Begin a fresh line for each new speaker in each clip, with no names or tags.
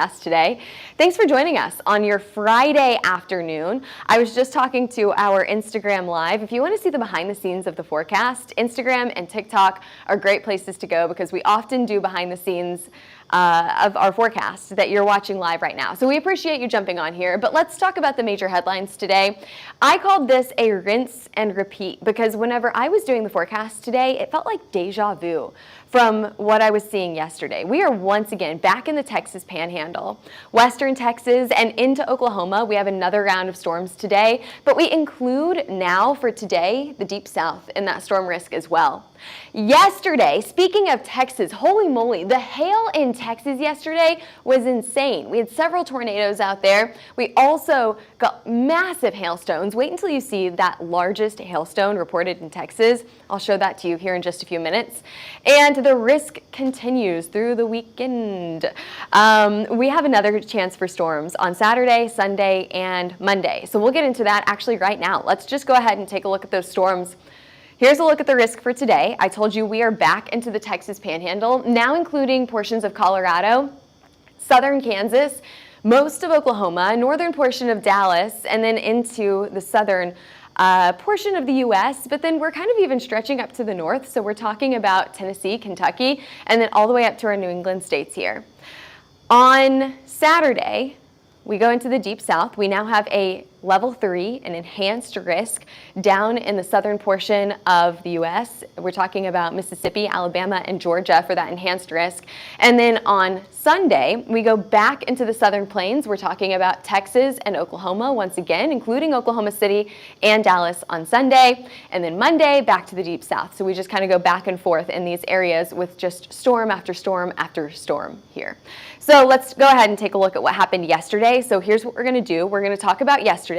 forecast today. Thanks for joining us on your Friday afternoon. I was just talking to our Instagram Live. If you want to see the behind the scenes of the forecast, Instagram and TikTok are great places to go because we often do behind the scenes of our forecast that you're watching live right now. So we appreciate you jumping on here, but let's talk about the major headlines today. I called this a rinse and repeat because whenever I was doing the forecast today, it felt like deja vu from what I was seeing yesterday. We are once again back in the Texas Panhandle, western Texas and into Oklahoma. We have another round of storms today, but we include now for today the Deep South in that storm risk as well. Yesterday, speaking of Texas, holy moly, the hail in Texas yesterday was insane. We had several tornadoes out there. We also got massive hailstones. Wait until you see that largest hailstone reported in Texas. I'll show that to you here in just a few minutes. And the risk continues through the weekend. We have another chance for storms on Saturday, Sunday, and Monday. So we'll get into that actually right now. Let's just go ahead and take a look at those storms. Here's a look at the risk for today. I told you we are back into the Texas Panhandle, now including portions of Colorado, southern Kansas, most of Oklahoma, northern portion of Dallas, and then into the southern portion of the U.S., but then we're kind of even stretching up to the north, so we're talking about Tennessee, Kentucky, and then all the way up to our New England states here. On Saturday, we go into the Deep South. We now have a level 3, an enhanced risk down in the southern portion of the U.S. We're talking about Mississippi, Alabama, and Georgia for that enhanced risk. And then on Sunday, we go back into the southern plains. We're talking about Texas and Oklahoma once again, including Oklahoma City and Dallas on Sunday. And then Monday, back to the Deep South. So we just kind of go back and forth in these areas with just storm after storm after storm here. So let's go ahead and take a look at what happened yesterday. So here's what we're going to do. We're going to talk about yesterday.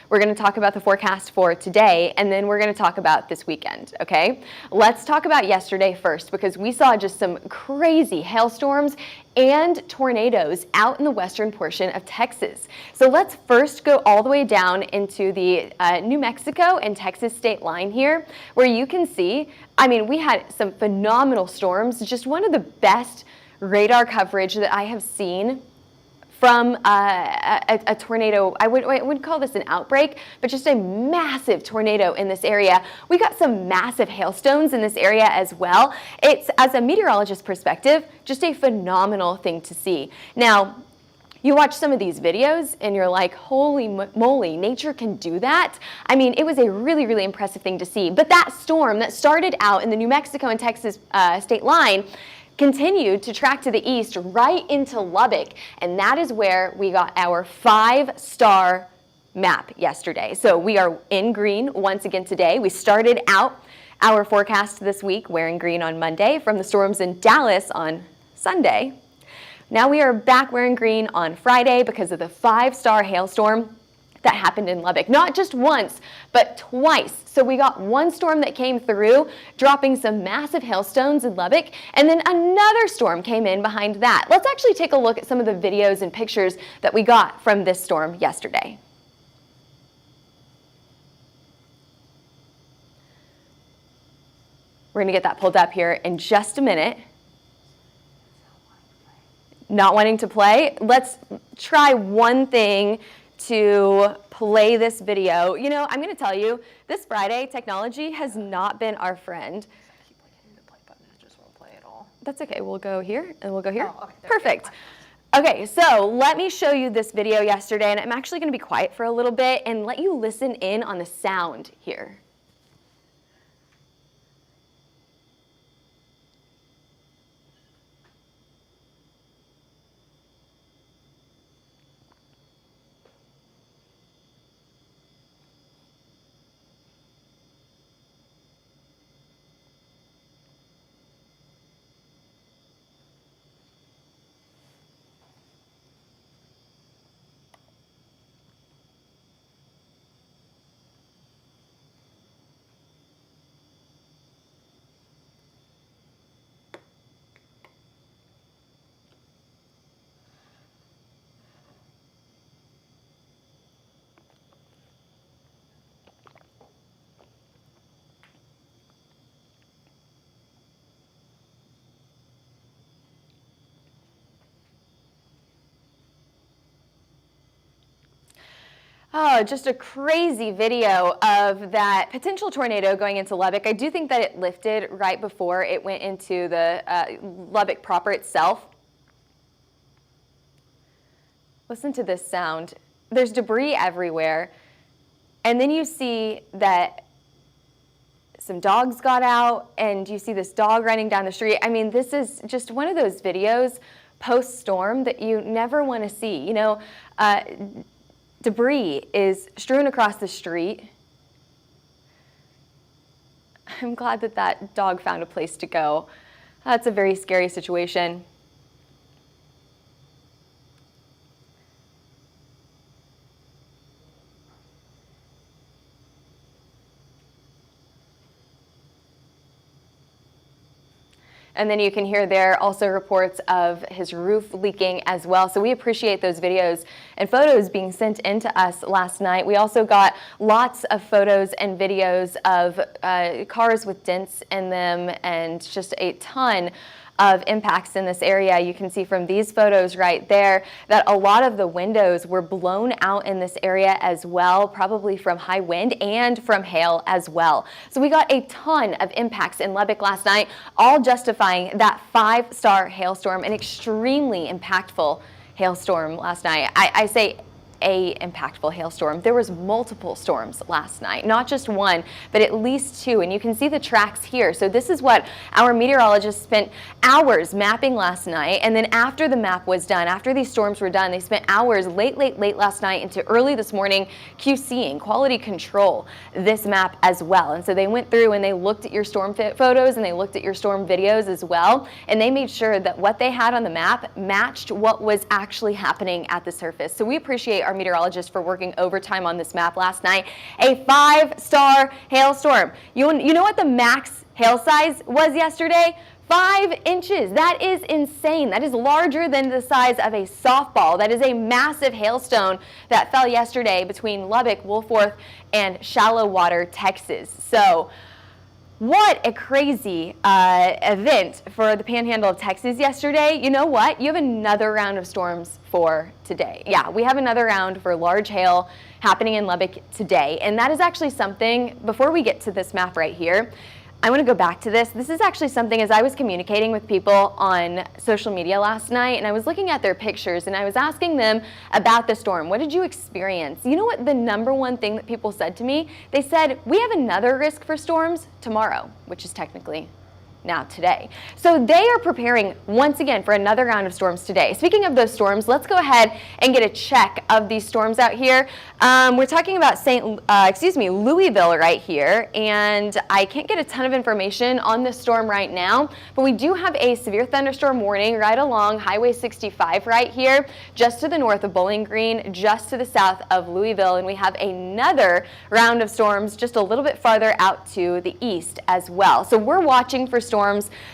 We're going to talk about the forecast for today, and then we're going to talk about this weekend, okay? Let's talk about yesterday first because we saw just some crazy hailstorms and tornadoes out in the western portion of Texas. So let's first go all the way down into the New Mexico and Texas state line here, where you can see, I mean, we had some phenomenal storms, just one of the best radar coverage that I have seen from a tornado. I wouldn't call this an outbreak, but just a massive tornado in this area. We got some massive hailstones in this area as well. It's, as a meteorologist perspective, just a phenomenal thing to see. Now, you watch some of these videos and you're like, holy moly, nature can do that. I mean, it was a really, really impressive thing to see. But that storm that started out in the New Mexico and Texas state line continued to track to the east right into Lubbock, and that is where we got our 5-star map yesterday. So we are in green once again today. We started out our forecast this week wearing green on Monday from the storms in Dallas on Sunday. Now we are back wearing green on Friday because of the 5-star hailstorm that happened in Lubbock. Not just once, but twice. So we got one storm that came through, dropping some massive hailstones in Lubbock, and then another storm came in behind that. Let's actually take a look at some of the videos and pictures that we got from this storm yesterday. We're going to get that pulled up here in just a minute. Not wanting to play? Let's try one thing to play this video. You know, I'm going to tell you, this Friday, technology has not been our friend.
I keep hitting the play button, it just won't play at all.
That's okay. We'll go here and we'll go here.
Oh, okay,
Perfect. Okay, so let me show you this video yesterday, and I'm actually going to be quiet for a little bit and let you listen in on the sound here. Oh, just a crazy video of that potential tornado going into Lubbock. I do think that it lifted right before it went into the Lubbock proper itself. Listen to this sound. There's debris everywhere. And then you see that some dogs got out, and you see this dog running down the street. I mean, this is just one of those videos post-storm that you never want to see. You know, debris is strewn across the street. I'm glad that that dog found a place to go. That's a very scary situation. And then you can hear there also reports of his roof leaking as well. So we appreciate those videos and photos being sent in to us last night. We also got lots of photos and videos of cars with dents in them and just a ton of impacts in this area. You can see from these photos right there that a lot of the windows were blown out in this area as well, probably from high wind and from hail as well. So we got a ton of impacts in Lubbock last night, all justifying that 5-star hailstorm, an extremely impactful hailstorm last night. I say a impactful hailstorm. There was multiple storms last night, not just one, but at least two, and you can see the tracks here. So this is what our meteorologists spent hours mapping last night, and then after the map was done, after these storms were done, they spent hours late last night into early this morning QCing, quality control, this map as well. And so they went through and they looked at your storm photos and they looked at your storm videos as well, and they made sure that what they had on the map matched what was actually happening at the surface. So we appreciate our meteorologists for working overtime on this map last night. A 5-star hailstorm. You know what the max hail size was yesterday? 5 inches. That is insane. That is larger than the size of a softball. That is a massive hailstone that fell yesterday between Lubbock, Wolfforth, and Shallow Water, Texas. So what a crazy event for the Panhandle of Texas yesterday. You know what? You have another round of storms for today. Yeah, we have another round for large hail happening in Lubbock today. And that is actually something, before we get to this map right here, I want to go back to this. This is actually something, as I was communicating with people on social media last night, and I was looking at their pictures and I was asking them about the storm. What did you experience? You know what the number one thing that people said to me? They said, we have another risk for storms tomorrow, which is technically now today. So they are preparing once again for another round of storms today. Speaking of those storms, let's go ahead and get a check of these storms out here. We're talking about Louisville right here, and I can't get a ton of information on this storm right now, but we do have a severe thunderstorm warning right along Highway 65 right here, just to the north of Bowling Green, just to the south of Louisville, and we have another round of storms just a little bit farther out to the east as well. So we're watching for storms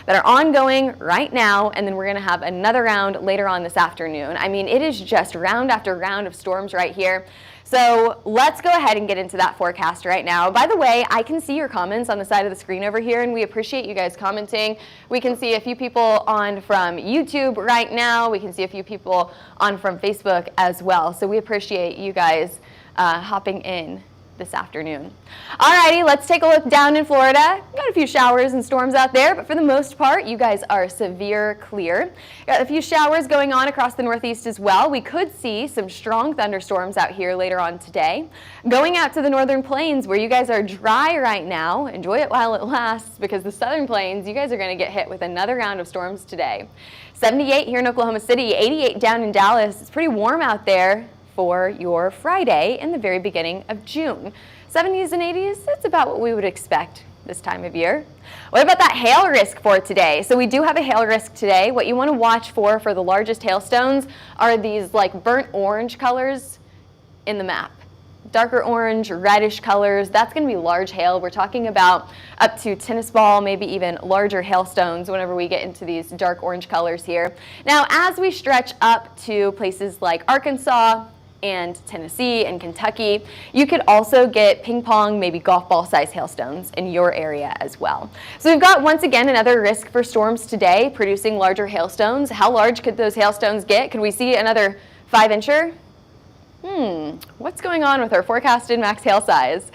that are ongoing right now, and then we're going to have another round later on this afternoon. I mean, it is just round after round of storms right here. So let's go ahead and get into that forecast right now. By the way, I can see your comments on the side of the screen over here, and we appreciate you guys commenting. We can see a few people on from YouTube right now. We can see a few people on from Facebook as well. So we appreciate you guys hopping in this afternoon. Alrighty, let's take a look down in Florida. Got a few showers and storms out there, but for the most part, you guys are severe clear. Got a few showers going on across the Northeast as well. We could see some strong thunderstorms out here later on today. Going out to the Northern Plains, where you guys are dry right now, enjoy it while it lasts, because the Southern Plains, you guys are going to get hit with another round of storms today. 78 here in Oklahoma City, 88 down in Dallas. It's pretty warm out there for your Friday in the very beginning of June. 70s and 80s, that's about what we would expect this time of year. What about that hail risk for today? So we do have a hail risk today. What you want to watch for the largest hailstones are these like burnt orange colors in the map. Darker orange, reddish colors, that's going to be large hail. We're talking about up to tennis ball, maybe even larger hailstones whenever we get into these dark orange colors here. Now, as we stretch up to places like Arkansas and Tennessee and Kentucky, you could also get ping pong, maybe golf ball size hailstones in your area as well. So we've got once again another risk for storms today, producing larger hailstones. How large could those hailstones get? Could we see another 5-incher? What's going on with our forecasted max hail size?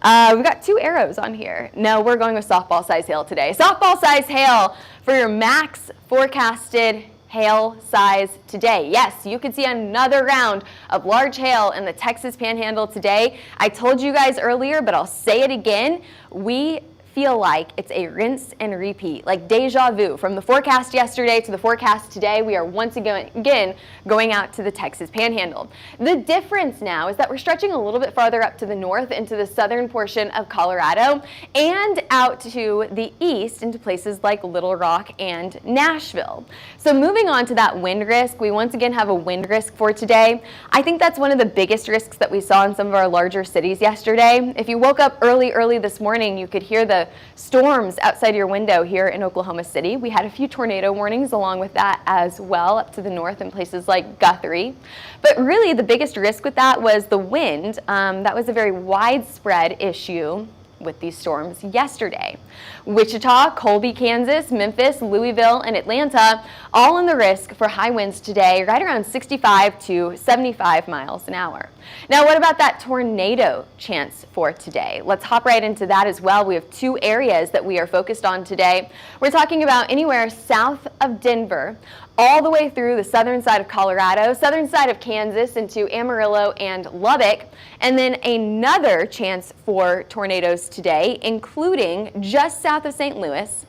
We've got 2 arrows on here. No, we're going with softball size hail today. Softball size hail for your max forecasted hail size today. Yes, you could see another round of large hail in the Texas Panhandle today. I told you guys earlier, but I'll say it again. We feel like it's a rinse and repeat, like deja vu. From the forecast yesterday to the forecast today, we are once again going out to the Texas Panhandle. The difference now is that we're stretching a little bit farther up to the north into the southern portion of Colorado and out to the east into places like Little Rock and Nashville. So moving on to that wind risk, we once again have a wind risk for today. I think that's one of the biggest risks that we saw in some of our larger cities yesterday. If you woke up early this morning, you could hear the storms outside your window here in Oklahoma City. We had a few tornado warnings along with that as well up to the north in places like Guthrie. But really the biggest risk with that was the wind. That was a very widespread issue with these storms yesterday. Wichita, Colby, Kansas, Memphis, Louisville, and Atlanta all in the risk for high winds today, right around 65 to 75 miles an hour. Now, what about that tornado chance for today? Let's hop right into that as well. We have 2 areas that we are focused on today. We're talking about anywhere south of Denver, all the way through the southern side of Colorado, southern side of Kansas into Amarillo and Lubbock, and then another chance for tornadoes today, including just south of St. Louis,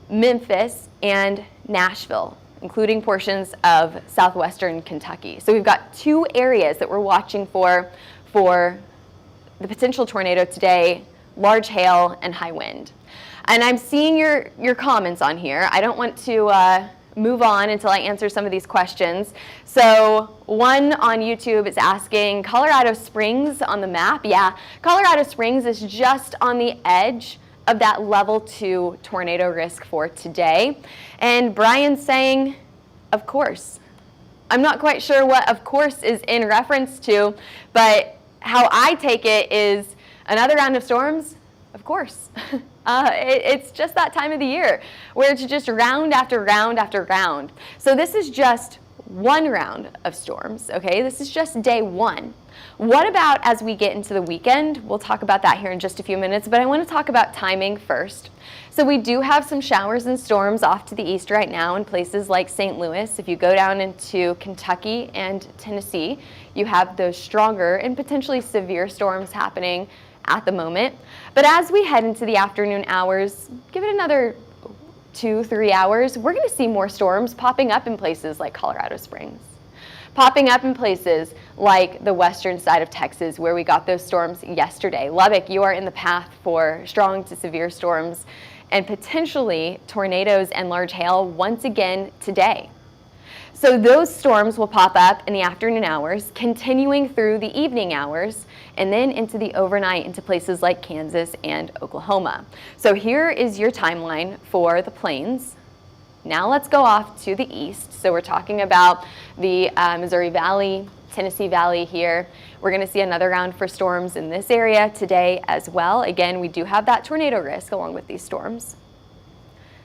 Memphis, and Nashville, including portions of southwestern Kentucky. So we've got 2 areas that we're watching for the potential tornado today, large hail and high wind. And I'm seeing your comments on here. I don't want to move on until I answer some of these questions. So one on YouTube is asking, Colorado Springs on the map? Yeah, Colorado Springs is just on the edge of that level 2 tornado risk for today. And Brian's saying, of course. I'm not quite sure what of course is in reference to, but how I take it is another round of storms, of course. It's just that time of the year where it's just round after round after round. So this is just one round of storms, okay? This is just day 1. What about as we get into the weekend? We'll talk about that here in just a few minutes, but I want to talk about timing first. So we do have some showers and storms off to the east right now in places like St. Louis. If you go down into Kentucky and Tennessee, you have those stronger and potentially severe storms happening at the moment. But as we head into the afternoon hours, give it another 2-3 hours, we're going to see more storms popping up in places like Colorado Springs, popping up in places like the western side of Texas where we got those storms yesterday. Lubbock, you are in the path for strong to severe storms and potentially tornadoes and large hail once again today. So those storms will pop up in the afternoon hours, continuing through the evening hours, and then into the overnight into places like Kansas and Oklahoma. So here is your timeline for the plains. Now let's go off to the east. So we're talking about the Missouri Valley, Tennessee Valley here. We're going to see another round for storms in this area today as well. Again, we do have that tornado risk along with these storms.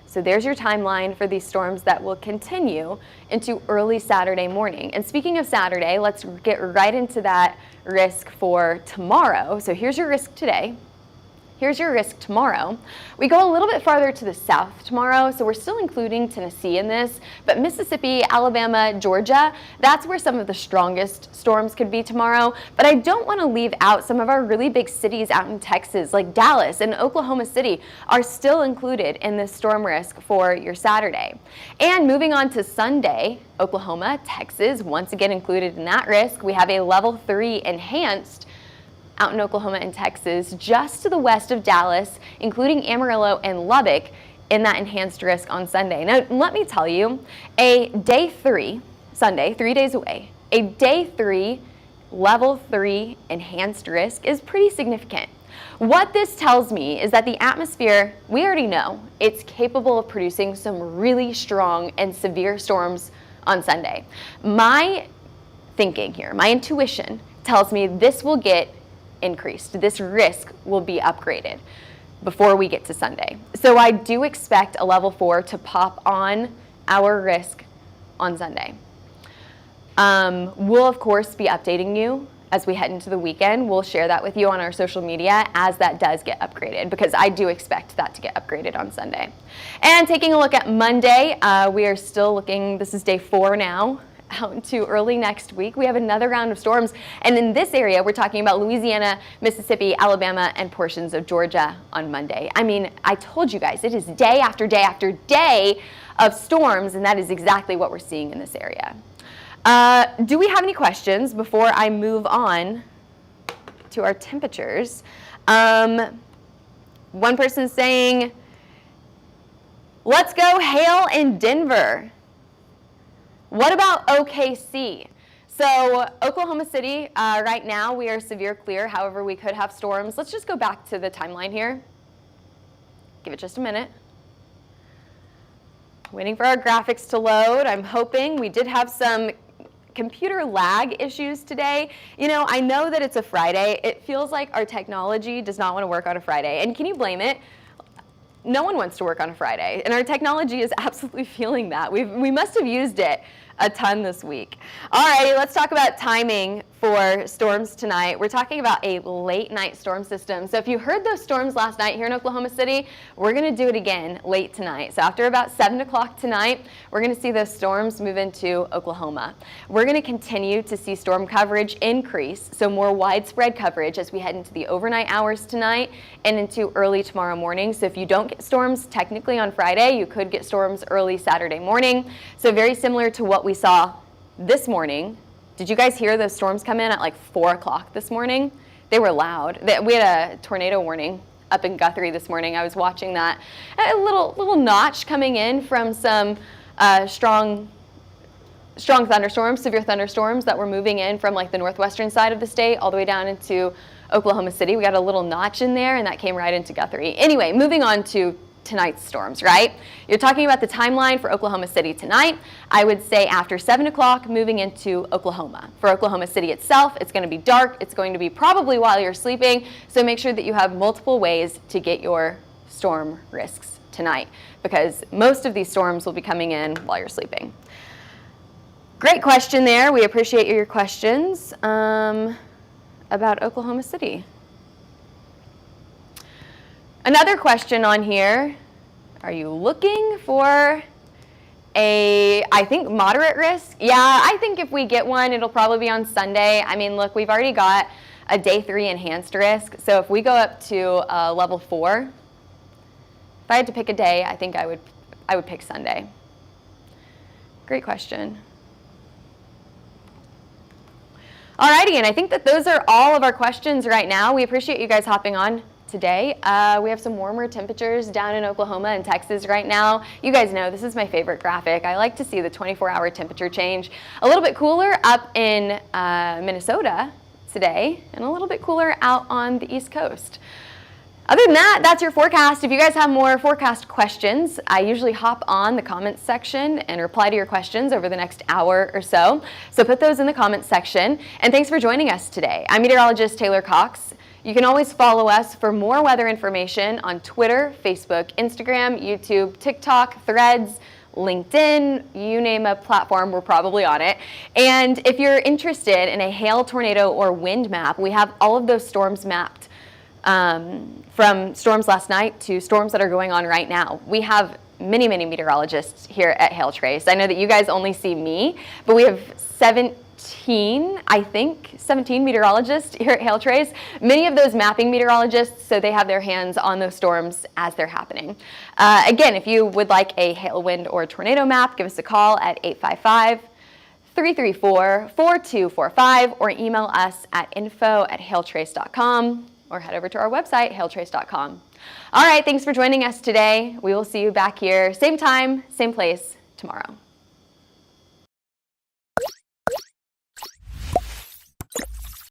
So there's your timeline for these storms that will continue into early Saturday morning. And speaking of Saturday, let's get right into that risk for tomorrow. So here's your risk today. Here's your risk tomorrow. We go a little bit farther to the south tomorrow, so we're still including Tennessee in this, but Mississippi, Alabama, Georgia, that's where some of the strongest storms could be tomorrow. But I don't want to leave out some of our really big cities out in Texas, like Dallas and Oklahoma City are still included in this storm risk for your Saturday. And moving on to Sunday, Oklahoma, Texas, once again included in that risk. We have a level 3 enhanced out in Oklahoma and Texas, just to the west of Dallas, including Amarillo and Lubbock, in that enhanced risk on Sunday. Now, let me tell you, a day 3, Sunday, 3 days away, a day 3, level 3 enhanced risk is pretty significant. What this tells me is that the atmosphere, we already know, it's capable of producing some really strong and severe storms on Sunday. My thinking here, my intuition tells me this will get increased. This risk will be upgraded before we get to Sunday. So I do expect a level 4 to pop on our risk on Sunday. We'll, of course, be updating you as we head into the weekend. We'll share that with you on our social media as that does get upgraded, because I do expect that to get upgraded on Sunday. And taking a look at Monday, we are still looking, this is day 4 now, out into early next week. We have another round of storms, and in this area, we're talking about Louisiana, Mississippi, Alabama, and portions of Georgia on Monday. I mean, I told you guys, it is day after day after day of storms, and that is exactly what we're seeing in this area. Do we have any questions before I move on to our temperatures? One person saying, let's go hail in Denver. What about OKC? So Oklahoma City, right now we are severe clear. However, we could have storms. Let's just go back to the timeline here. Give it just a minute. Waiting for our graphics to load. I'm hoping. We did have some computer lag issues today. You know, I know that it's a Friday. It feels like our technology does not want to work on a Friday. And can you blame it? No one wants to work on a Friday, and our technology is absolutely feeling that. We must have used it a ton this week. All right, let's talk about timing for storms tonight. We're talking about a late night storm system. So if you heard those storms last night here in Oklahoma City, we're going to do it again late tonight. So after about 7 o'clock tonight, we're going to see those storms move into Oklahoma. We're going to continue to see storm coverage increase, so more widespread coverage as we head into the overnight hours tonight and into early tomorrow morning. So if you don't get storms technically on Friday, you could get storms early Saturday morning. So very similar to what we saw this morning. Did you guys hear those storms come in at like 4 o'clock this morning? They were loud. We had a tornado warning up in Guthrie this morning. I was watching that. A little notch coming in from some strong thunderstorms, severe thunderstorms that were moving in from like the northwestern side of the state all the way down into Oklahoma City. We got a little notch in there, and that came right into Guthrie. Anyway, moving on to tonight's storms, right? You're talking about the timeline for Oklahoma City tonight. I would say after 7 o'clock moving into Oklahoma. For Oklahoma City itself, it's going to be dark. It's going to be probably while you're sleeping, so make sure that you have multiple ways to get your storm risks tonight, because most of these storms will be coming in while you're sleeping. Great question there. We appreciate your questions about Oklahoma City. Another question on here, are you looking for I think, moderate risk? Yeah, I think if we get one, it'll probably be on Sunday. I mean, look, we've already got a day 3 enhanced risk, so if we go up to level 4, if I had to pick a day, I think I would pick Sunday. Great question. Alrighty, and I think that those are all of our questions right now. We appreciate you guys hopping on today. We have some warmer temperatures down in Oklahoma and Texas right now. You guys know this is my favorite graphic. I like to see the 24-hour temperature change. A little bit cooler up in Minnesota today, and a little bit cooler out on the East Coast. Other than that, that's your forecast. If you guys have more forecast questions, I usually hop on the comments section and reply to your questions over the next hour or so. So put those in the comments section. And thanks for joining us today. I'm meteorologist Taylor Cox. You can always follow us for more weather information on Twitter, Facebook, Instagram, YouTube, TikTok, Threads, LinkedIn, you name a platform, we're probably on it. And if you're interested in a hail, tornado, or wind map, we have all of those storms mapped from storms last night to storms that are going on right now. We have many, many meteorologists here at Hail Trace. I know that you guys only see me, but we have 17 meteorologists here at Hail Trace. Many of those mapping meteorologists, so they have their hands on those storms as they're happening. Again, if you would like a hail, wind, or tornado map, give us a call at 855-334-4245 or email us at info@hailtrace.com or head over to our website, hailtrace.com. All right, thanks for joining us today. We will see you back here, same time, same place tomorrow.